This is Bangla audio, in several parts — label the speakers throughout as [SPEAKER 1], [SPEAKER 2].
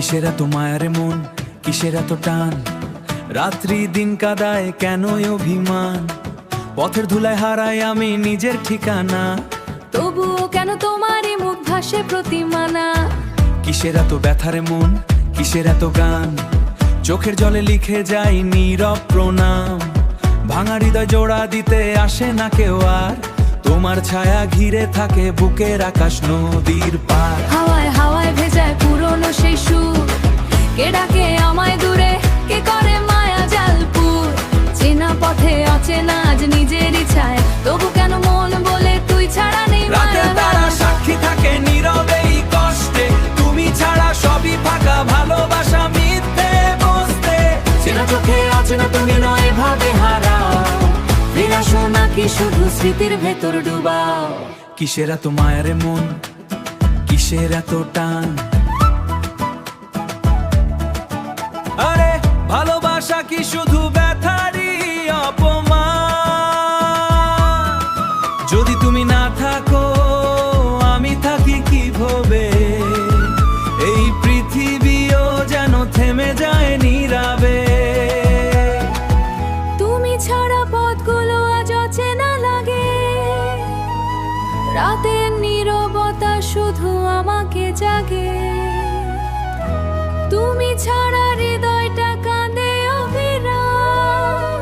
[SPEAKER 1] কিসের এত মায়ার মন, কিসের এত টান, রাত্রি দিন কাদায় কেন অভিমান, পথের ধুলায় হারাই আমি নিজের ঠিকানা,
[SPEAKER 2] তবুও কেন তোমারই মুখ ভাসে প্রতিমানা।
[SPEAKER 1] কিসের এত ব্যথার মন, কিসের এত গান, চোখের জলে লিখে যাই নীরব প্রণাম, ভাঙা হৃদয় জোড়া দিতে আসে না কেউ আর, তোমার ছায়া ঘিরে থাকে বুকের আকাশ নদীর পার।
[SPEAKER 2] হাওয়ায় হাওয়ায় ভেজায় পুরনো সেই সুর, কে ডাকে আমায় দূরে, কে করে মায়া জালপুর, চেনা পথে অচেনা আজ নিজের ইচ্ছায়, তবু কেন মন বলে তুই ছাড়া নেই
[SPEAKER 1] রাতে তারা সাক্ষী থাকে নীরবে এই কষ্টে, তুমি ছাড়া সবই ফাঁকা, ভালোবাসা মিথ্যে বসতে, চেনা চোখে অচেনা তুমি নয় ভাবে হারাও,
[SPEAKER 2] বিরাসো নাকি শুধু স্মৃতির ভেতর ডুবাও।
[SPEAKER 1] কিসের এত মায়ার মন, কিসের এত টান, আরে ভালোবাসা কি শুধু ব্যথারই অপমান, যদি তুমি না থাকো আমি থাকি কিভাবে, এই পৃথিবীও যেন থেমে যায় নীরবে।
[SPEAKER 2] তুমি ছাড়া পথগুলো আজ অচেনা লাগে, রাতের নীরবতা শুধু আমাকে জাগে, তুমি ছাড়া হৃদয়টা কাঁদে অবিরাম,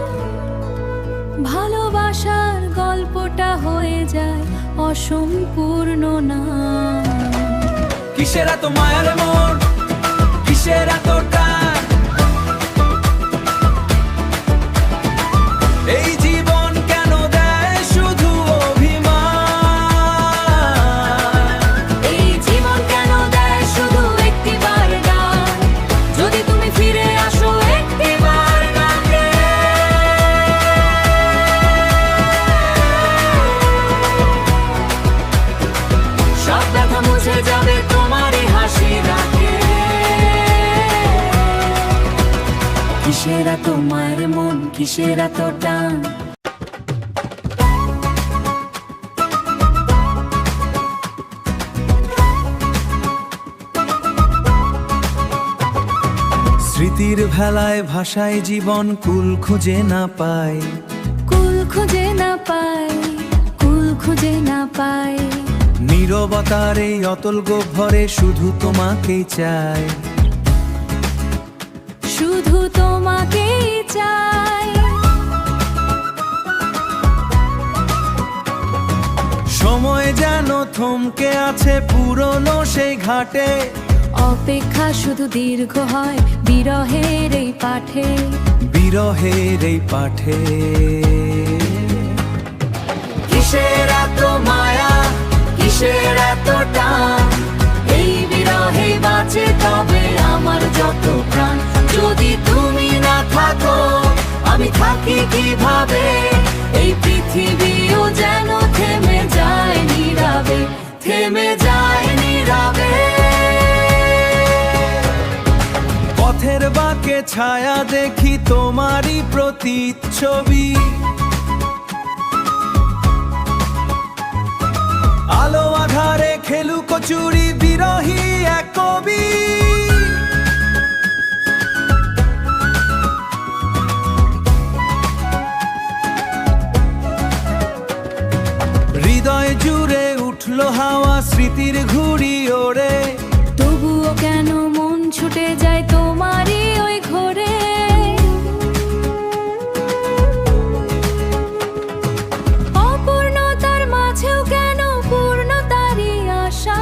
[SPEAKER 2] ভালোবাসার গল্পটা হয়ে যায় অসম্পূর্ণ না।
[SPEAKER 1] কিসের এত মায়ার মন, কিসের এত টান, এই জীবন কেন দেয় শুধু অভিমান,
[SPEAKER 2] এই জীবন কেন দেয় শুধু একটিবার গান, যদি তুমি ফিরে আসো একটিবার গানে। সব ব্যথা মুছে যাবে তোমারই হাসি রাখে। কিসের এত মায়ের মন, কিসের এত টান,
[SPEAKER 1] স্মৃতির ভেলায় ভাষায় জীবন কুল খুঁজে না পায়,
[SPEAKER 2] কুল খুঁজে না পাই, কুল খুঁজে না পাই,
[SPEAKER 1] নীরবতার এই অতল গহ্বরে শুধু তোমাকেই চাই,
[SPEAKER 2] শুধু তোমাকেই চাই।
[SPEAKER 1] সময় যেন থমকে আছে পুরনো সেই ঘাটে,
[SPEAKER 2] অপেক্ষা শুধু দীর্ঘ হয় বিরহের এই পাঠে,
[SPEAKER 1] বিরহের এই পাঠে।
[SPEAKER 2] কিসের এত মায়া, কিসের এত টান, এই বিরহে বাঁচে তবে আমার যত প্রাণ, যদি তুমি না থাকো আমি থাকি কিভাবে, এই পৃথিবীও যেন থেমে যায় নীরবে, থেমে যায় নীরবে।
[SPEAKER 1] পথের বাঁকে ছায়া দেখি তোমারই প্রতিচ্ছবি, আলো আধারে খেলু কচুরি বিরহী এক কবি, হৃদয় জুড়ে উঠলো হাওয়া স্মৃতির ঘুড়ি ওড়ে,
[SPEAKER 2] তবুও কেন মন ছুটে যায় তোমারই ওই ঘরে, অপূর্ণতার মাঝেও কেন পূর্ণতারই আশা,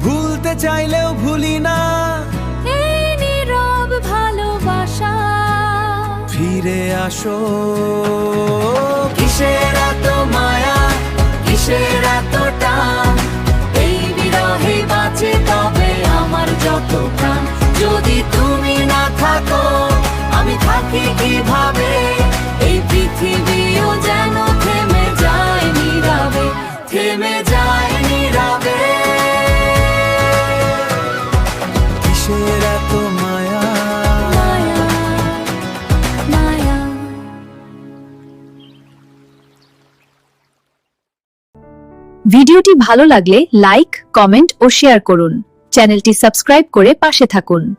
[SPEAKER 1] ভুলতে চাইলেও ভুলি না
[SPEAKER 2] এই নীরব ভালোবাসা।
[SPEAKER 1] ফিরে আসো।
[SPEAKER 2] কিসের এত মায়া, কিসের এত টান, এই বিরহে বাঁচে তবে আমার যত প্রাণ, যদি তুমি না থাকো আমি থাকি কিভাবে, এই পৃথিবীও যেন থেমে যায় নীরবে, থেমে যায় নীরবে।
[SPEAKER 1] কিসের এত মায়া,
[SPEAKER 2] মায়া, মায়া।
[SPEAKER 3] ভিডিওটি ভালো লাগলে লাইক, কমেন্ট ও শেয়ার করুন। চ্যানেলটি সাবস্ক্রাইব করে পাশে থাকুন।